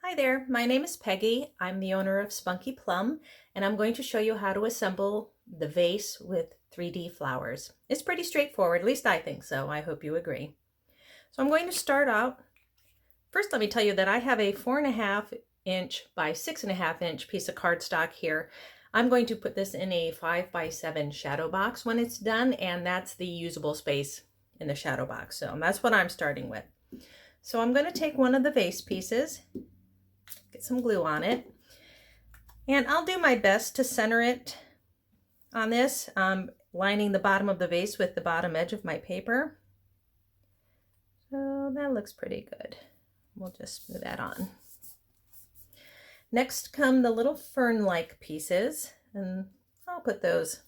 Hi there, my name is Peggy. I'm the owner of Spunky Plum, and I'm going to show you how to assemble the vase with 3D flowers. It's pretty straightforward, at least I think so. I hope you agree. So I'm going to start out. First, let me tell you that I have a 4.5-inch by 6.5-inch piece of cardstock here. I'm going to put this in a 5x7 shadow box when it's done, and that's the usable space in the shadow box. So that's what I'm starting with. So I'm going to take one of the vase pieces, get some glue on it, and I'll do my best to center it on this, lining the bottom of the vase with the bottom edge of my paper. So that looks pretty good. We'll just move that on. Next come the little fern-like pieces, and I'll put those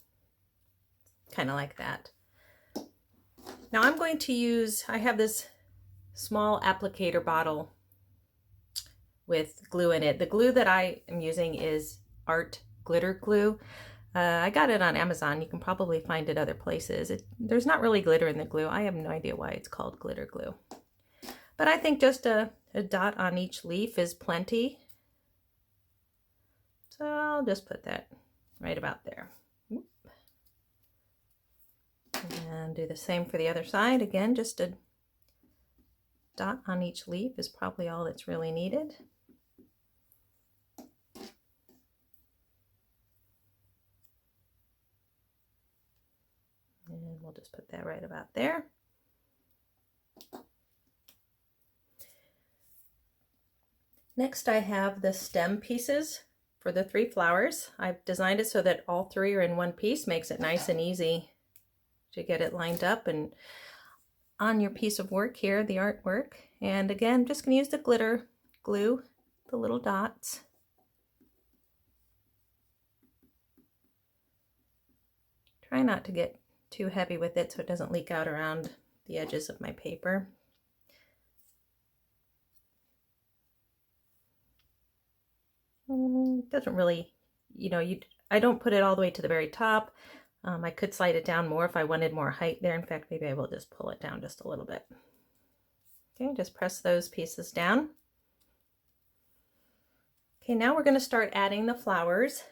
kind of like that. Now I'm going to use, I have this small applicator bottle with glue in it. The glue that I am using is art glitter glue. I got it on Amazon. You can probably find it other places. There's not really glitter in the glue. I have no idea why it's called glitter glue. But I think just a dot on each leaf is plenty. So I'll just put that right about there. And do the same for the other side. Again, just a dot on each leaf is probably all that's really needed. And we'll just put that right about there. Next, I have the stem pieces for the 3 flowers. I've designed it so that all 3 are in one piece, makes it nice and easy to get it lined up and on your piece of work here, the artwork. And again, I'm just going to use the glitter glue, the little dots. Try not to get too heavy with it so it doesn't leak out around the edges of my paper. It doesn't really, I don't put it all the way to the very top. I could slide it down more if I wanted more height there. In fact, maybe I will just pull it down just a little bit. Okay, just press those pieces down. Okay, now we're going to start adding the flowers.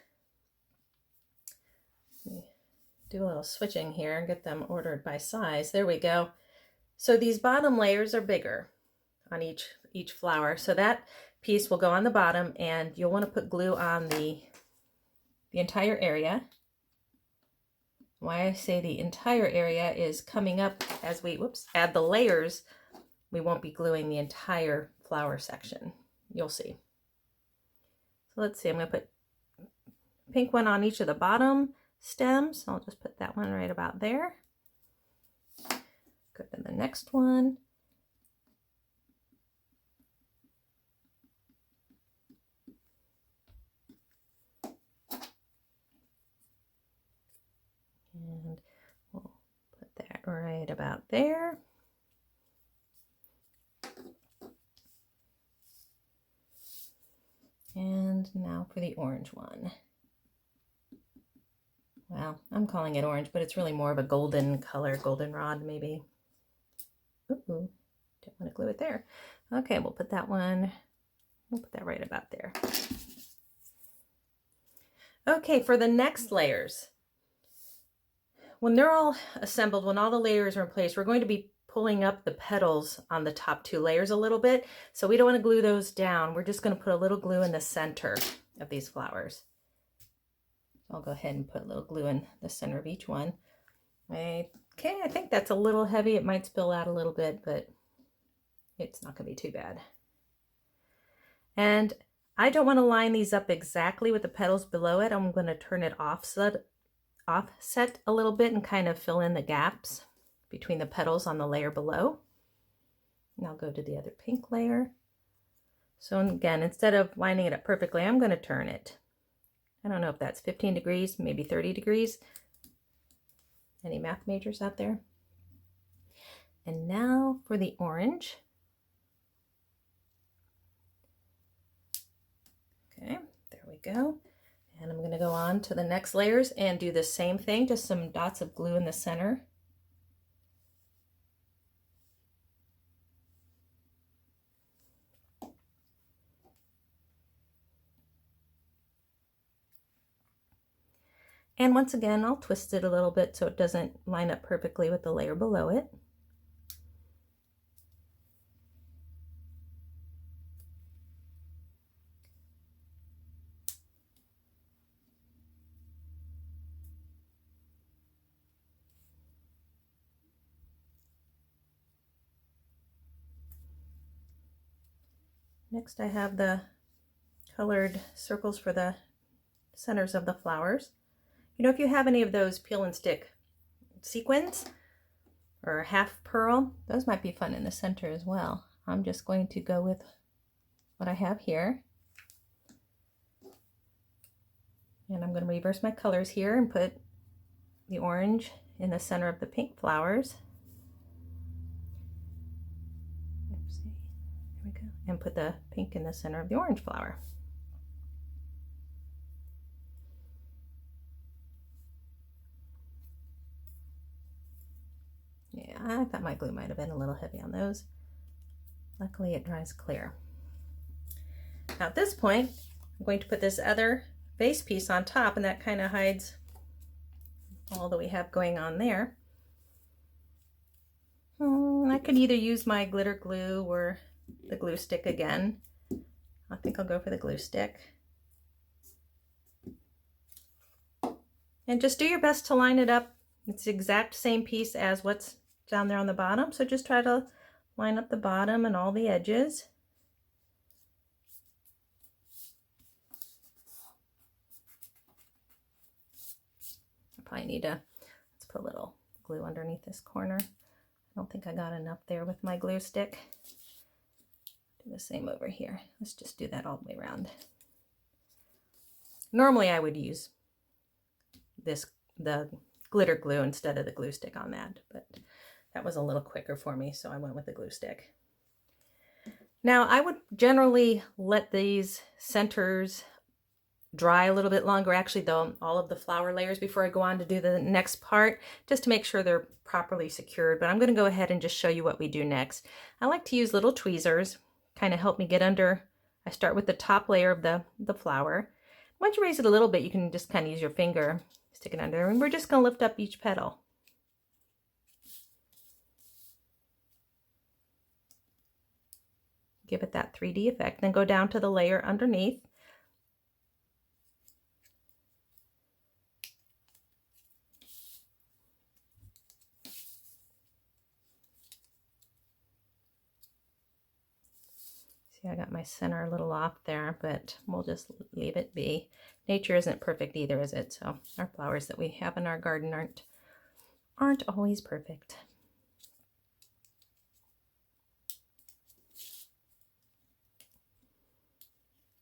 Do a little switching here and get them ordered by size. There we go. So these bottom layers are bigger on each flower. So that piece will go on the bottom, and you'll want to put glue on the entire area. Why I say the entire area is coming up as we add the layers. We won't be gluing the entire flower section. You'll see. So let's see, I'm going to put pink one on each of the bottom stems. I'll just put that one right about there. Go to the next one. And we'll put that right about there. And now for the orange one. Well, I'm calling it orange, but it's really more of a golden color, goldenrod maybe. Ooh, don't want to glue it there. Okay, we'll put that one, we'll put that right about there. Okay, for the next layers, when they're all assembled, when all the layers are in place, we're going to be pulling up the petals on the top 2 layers a little bit. So we don't want to glue those down. We're just going to put a little glue in the center of these flowers. I'll go ahead and put a little glue in the center of each one. Okay, I think that's a little heavy. It might spill out a little bit, but it's not going to be too bad. And I don't want to line these up exactly with the petals below it. I'm going to turn it offset a little bit and kind of fill in the gaps between the petals on the layer below. And I'll go to the other pink layer. So again, instead of lining it up perfectly, I'm going to turn it. I don't know if that's 15 degrees, maybe 30 degrees. Any math majors out there? And now for the orange. Okay, there we go. And I'm going to go on to the next layers and do the same thing, just some dots of glue in the center. And once again, I'll twist it a little bit so it doesn't line up perfectly with the layer below it. Next I have the colored circles for the centers of the flowers. You know, if you have any of those peel and stick sequins or half pearl, those might be fun in the center as well. I'm just going to go with what I have here. And I'm going to reverse my colors here and put the orange in the center of the pink flowers. Oopsie. There we go. And put the pink in the center of the orange flower. Yeah, I thought my glue might have been a little heavy on those. Luckily it dries clear. Now at this point, I'm going to put this other vase piece on top, and that kind of hides all that we have going on there. I could either use my glitter glue or the glue stick again. I think I'll go for the glue stick. And just do your best to line it up. It's the exact same piece as what's down there on the bottom, so just try to line up the bottom and all the edges. I probably need to, let's put a little glue underneath this corner. I don't think I got enough there with my glue stick. Do the same over here. Let's just do that all the way around. Normally I would use the glitter glue instead of the glue stick on that, but that was a little quicker for me, so I went with the glue stick. Now I would generally let these centers dry a little bit longer, actually though, all of the flower layers before I go on to do the next part, just to make sure they're properly secured. But I'm going to go ahead and just show you what we do next. I like to use little tweezers, kind of help me get under. I start with the top layer of the flower. Once you raise it a little bit, you can just kind of use your finger, stick it under, and we're just going to lift up each petal. Give it that 3D effect, then go down to the layer underneath. See, I got my center a little off there, but we'll just leave it be. Nature isn't perfect either, is it? So our flowers that we have in our garden aren't always perfect.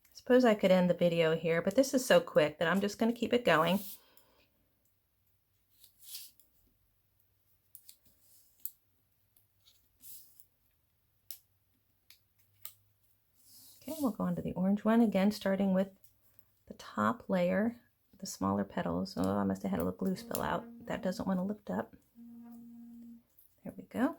I suppose I could end the video here, but this is so quick that I'm just going to keep it going. Okay, we'll go on to the orange one again, starting with the top layer, the smaller petals. Oh, I must have had a little glue spill out. That doesn't want to lift up. There we go.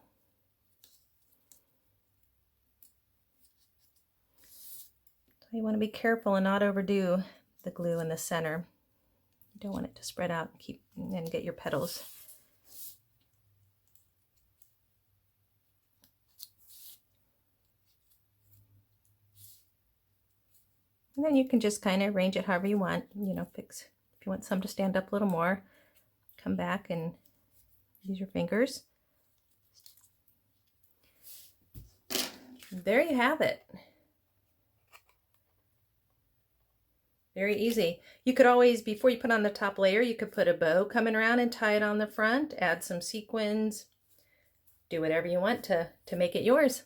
So you want to be careful and not overdo the glue in the center. You don't want it to spread out and get your petals. And then you can just kind of arrange it however you want. You know, fix if you want some to stand up a little more, come back and use your fingers. There you have it. Very easy. You could always, before you put on the top layer, you could put a bow coming around and tie it on the front, add some sequins, do whatever you want to make it yours.